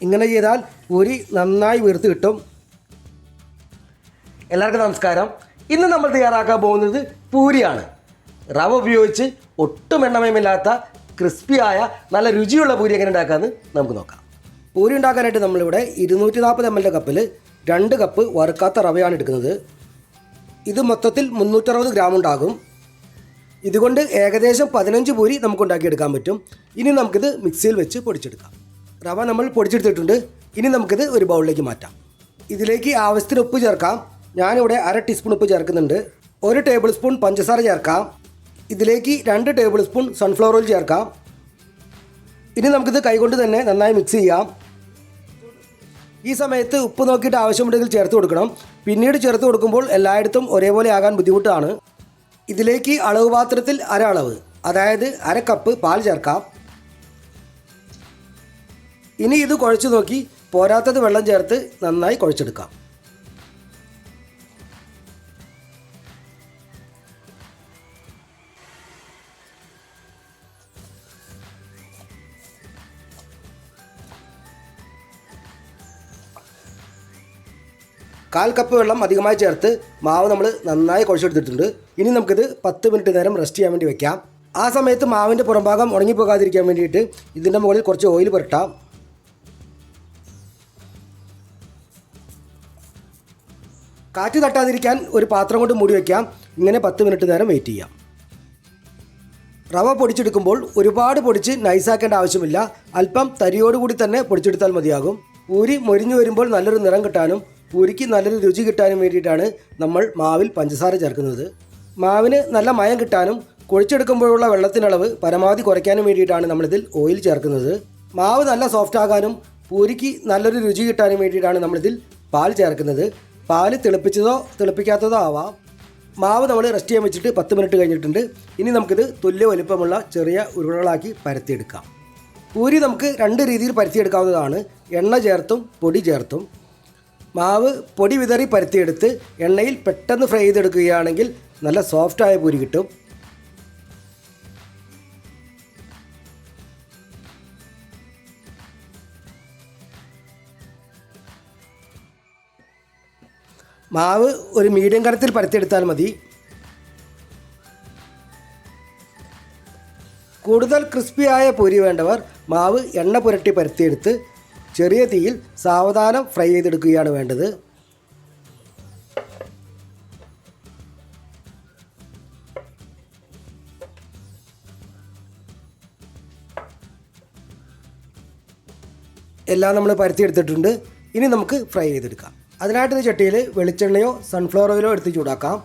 ഇങ്ങനെ ചെയ്താൽ പൂരി നന്നായി വീർത്ത് കിട്ടും. എല്ലാവർക്കും നമസ്കാരം. ഇന്ന് നമ്മൾ തയ്യാറാക്കാൻ പോകുന്നത് പൂരിയാണ്. റവ ഉപയോഗിച്ച് ഒട്ടും എണ്ണമയമില്ലാത്ത ക്രിസ്പിയായ നല്ല രുചിയുള്ള പൂരി എങ്ങനെ ഉണ്ടാക്കാമെന്ന് നമുക്ക് നോക്കാം. പൂരി ഉണ്ടാക്കാനായിട്ട് നമ്മളിവിടെ 240 ml കപ്പിൽ 2 കപ്പ് വറുക്കാത്ത റവയാണ് എടുക്കുന്നത്. ഇത് മൊത്തത്തിൽ 360 ഗ്രാം ഉണ്ടാകും. ഇതുകൊണ്ട് ഏകദേശം 15 പൂരി നമുക്ക് ഉണ്ടാക്കിയെടുക്കാൻ പറ്റും. ഇനി നമുക്കിത് മിക്സിയിൽ വെച്ച് പൊടിച്ചെടുക്കാം. റവ നമ്മൾ പൊടിച്ചെടുത്തിട്ടുണ്ട്. ഇനി നമുക്കിത് ഒരു ബൗളിലേക്ക് മാറ്റാം. ഇതിലേക്ക് ആവശ്യത്തിന് ഉപ്പ് ചേർക്കാം. ഞാനിവിടെ 1/2 ടീസ്പൂൺ ഉപ്പ് ചേർക്കുന്നുണ്ട്. 1 ടേബിൾ സ്പൂൺ പഞ്ചസാര ചേർക്കാം. ഇതിലേക്ക് 2 ടേബിൾ സ്പൂൺ സൺഫ്ലവർ ഓയിൽ ചേർക്കാം. ഇനി നമുക്കിത് കൈകൊണ്ട് തന്നെ നന്നായി മിക്സ് ചെയ്യാം. ഈ സമയത്ത് ഉപ്പ് നോക്കിയിട്ട് ആവശ്യമുണ്ടെങ്കിൽ ചേർത്ത് കൊടുക്കണം. പിന്നീട് ചേർത്ത് കൊടുക്കുമ്പോൾ എല്ലായിടത്തും ഒരേപോലെ ആകാൻ ബുദ്ധിമുട്ടാണ്. ഇതിലേക്ക് അളവ് പാത്രത്തിൽ അളവ്, അതായത് 1/2 കപ്പ് പാൽ ചേർക്കാം. ഇനി ഇത് കുഴച്ച് നോക്കി പോരാത്തത് വെള്ളം ചേർത്ത് നന്നായി കുഴച്ചെടുക്കാം. കാൽ കപ്പ് വെള്ളം അധികമായി ചേർത്ത് മാവ് നമ്മൾ നന്നായി കുഴച്ചെടുത്തിട്ടുണ്ട്. ഇനി നമുക്കിത് 10 മിനിറ്റ് നേരം റെസ്റ്റ് ചെയ്യാൻ വേണ്ടി വെക്കാം. ആ സമയത്ത് മാവിൻ്റെ പുറംഭാഗം ഉണങ്ങിപ്പോകാതിരിക്കാൻ വേണ്ടിയിട്ട് ഇതിൻ്റെ മുകളിൽ കുറച്ച് ഓയിൽ പുരട്ടാം. കാറ്റ് തട്ടാതിരിക്കാൻ ഒരു പാത്രം കൊണ്ട് മൂടി വയ്ക്കാം. ഇങ്ങനെ 10 മിനിറ്റ് നേരം വെയിറ്റ് ചെയ്യാം. റവ പൊടിച്ചെടുക്കുമ്പോൾ ഒരുപാട് പൊടിച്ച് നൈസാക്കേണ്ട ആവശ്യമില്ല. അല്പം തരിയോടുകൂടി തന്നെ പൊടിച്ചെടുത്താൽ മതിയാകും. പൂരി മൊരിഞ്ഞു വരുമ്പോൾ നല്ലൊരു നിറം കിട്ടാനും പൂരിക്ക് നല്ലൊരു രുചി കിട്ടാനും വേണ്ടിയിട്ടാണ് നമ്മൾ മാവിൽ പഞ്ചസാര ചേർക്കുന്നത്. മാവിന് നല്ല മയം കിട്ടാനും കുഴച്ചെടുക്കുമ്പോഴുള്ള വെള്ളത്തിൻ്റെ അളവ് പരമാവധി കുറയ്ക്കാനും വേണ്ടിയിട്ടാണ് നമ്മളിതിൽ ഓയിൽ ചേർക്കുന്നത്. മാവ് നല്ല സോഫ്റ്റ് ആകാനും പൂരിക്ക് നല്ലൊരു രുചി കിട്ടാനും വേണ്ടിയിട്ടാണ് നമ്മളിതിൽ പാൽ ചേർക്കുന്നത്. പാൽ തിളപ്പിച്ചതോ തിളപ്പിക്കാത്തതോ ആവാം. മാവ് നമ്മൾ റെസ്റ്റ് ചെയ്യാൻ വെച്ചിട്ട് 10 മിനിറ്റ് കഴിഞ്ഞിട്ടുണ്ട്. ഇനി നമുക്കിത് തുല്യ വലുപ്പമുള്ള ചെറിയ ഉരുളകളാക്കി പരത്തിയെടുക്കാം. പൂരി നമുക്ക് 2 രീതിയിൽ പരത്തിയെടുക്കാവുന്നതാണ്. എണ്ണ ചേർത്തും പൊടി ചേർത്തും. മാവ് പൊടി വിതറി പരത്തിയെടുത്ത് എണ്ണയിൽ പെട്ടെന്ന് ഫ്രൈ ചെയ്തെടുക്കുകയാണെങ്കിൽ നല്ല സോഫ്റ്റായ പൂരി കിട്ടും. മാവ് ഒരു മീഡിയം കനത്തിൽ പരത്തിയെടുത്താൽ മതി. കൂടുതൽ ക്രിസ്പിയായ പൂരി വേണ്ടവർ മാവ് എണ്ണ പുരട്ടി പരത്തിയെടുത്ത് ചെറിയ തീയിൽ സാവധാനം ഫ്രൈ ചെയ്തെടുക്കുകയാണ് വേണ്ടത്. എല്ലാം നമ്മൾ പരത്തിയെടുത്തിട്ടുണ്ട്. ഇനി നമുക്ക് ഫ്രൈ ചെയ്തെടുക്കാം. അതിനായിട്ട് ചട്ടിയിൽ വെളിച്ചെണ്ണയോ സൺഫ്ലവർ ഓയിലോ എടുത്ത് ചൂടാക്കാം.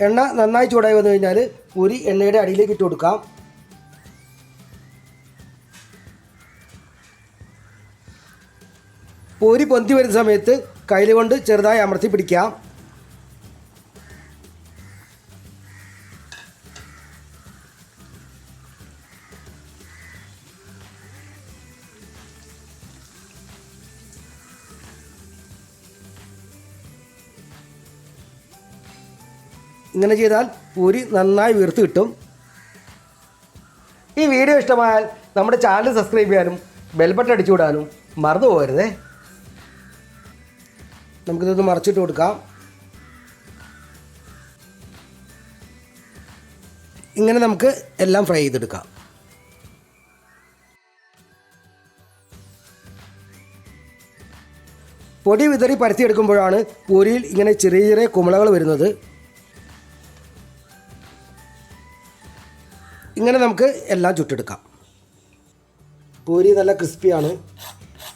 എണ്ണ നന്നായി ചൂടായി വന്നു കഴിഞ്ഞാൽ പൂരി എണ്ണയുടെ അടിയിലേക്ക് ഇട്ട് കൊടുക്കാം. പൂരി പൊന്തി വരുന്ന സമയത്ത് കയ്യിൽ കൊണ്ട് ചെറുതായി അമർത്തി പിടിക്കാം. ഇങ്ങനെ ചെയ്താൽ പൂരി നന്നായി വീർത്ത് കിട്ടും. ഈ വീഡിയോ ഇഷ്ടമായാൽ നമ്മുടെ ചാനൽ സബ്സ്ക്രൈബ് ചെയ്യാനും ബെൽ ബട്ടൺ അടിച്ചു വിടാനും മറന്നു പോകരുതേ. നമുക്കിതൊന്ന് മറച്ചിട്ട് കൊടുക്കാം. ഇങ്ങനെ നമുക്ക് എല്ലാം ഫ്രൈ ചെയ്തെടുക്കാം. പൊടി വിതറി പരത്തിയെടുക്കുമ്പോഴാണ് പൂരിയിൽ ഇങ്ങനെ ചെറിയ ചെറിയ കുമിളകൾ വരുന്നത്. ഇങ്ങനെ നമുക്ക് എല്ലാം ചുട്ടെടുക്കാം. പൂരി നല്ല ക്രിസ്പിയാണ്.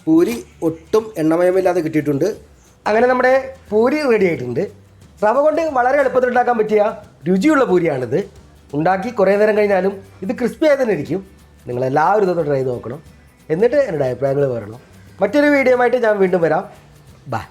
പൂരി ഒട്ടും എണ്ണമയമില്ലാതെ കിട്ടിയിട്ടുണ്ട്. അങ്ങനെ നമ്മുടെ പൂരി റെഡി ആയിട്ടുണ്ട്. റവ കൊണ്ട് വളരെ എളുപ്പത്തിൽ ഉണ്ടാക്കാൻ പറ്റിയ രുചിയുള്ള പൂരിയാണിത്. ഉണ്ടാക്കി കുറേ നേരം കഴിഞ്ഞാലും ഇത് ക്രിസ്പി ആയി തന്നെ ഇരിക്കും. നിങ്ങളെല്ലാവരും ഇതൊന്ന് ട്രൈ ചെയ്ത് നോക്കണം. എന്നിട്ട് എന്നോട് അഭിപ്രായങ്ങൾ പറയണം. മറ്റൊരു വീഡിയോ ആയിട്ട് ഞാൻ വീണ്ടും വരാം. ബൈ.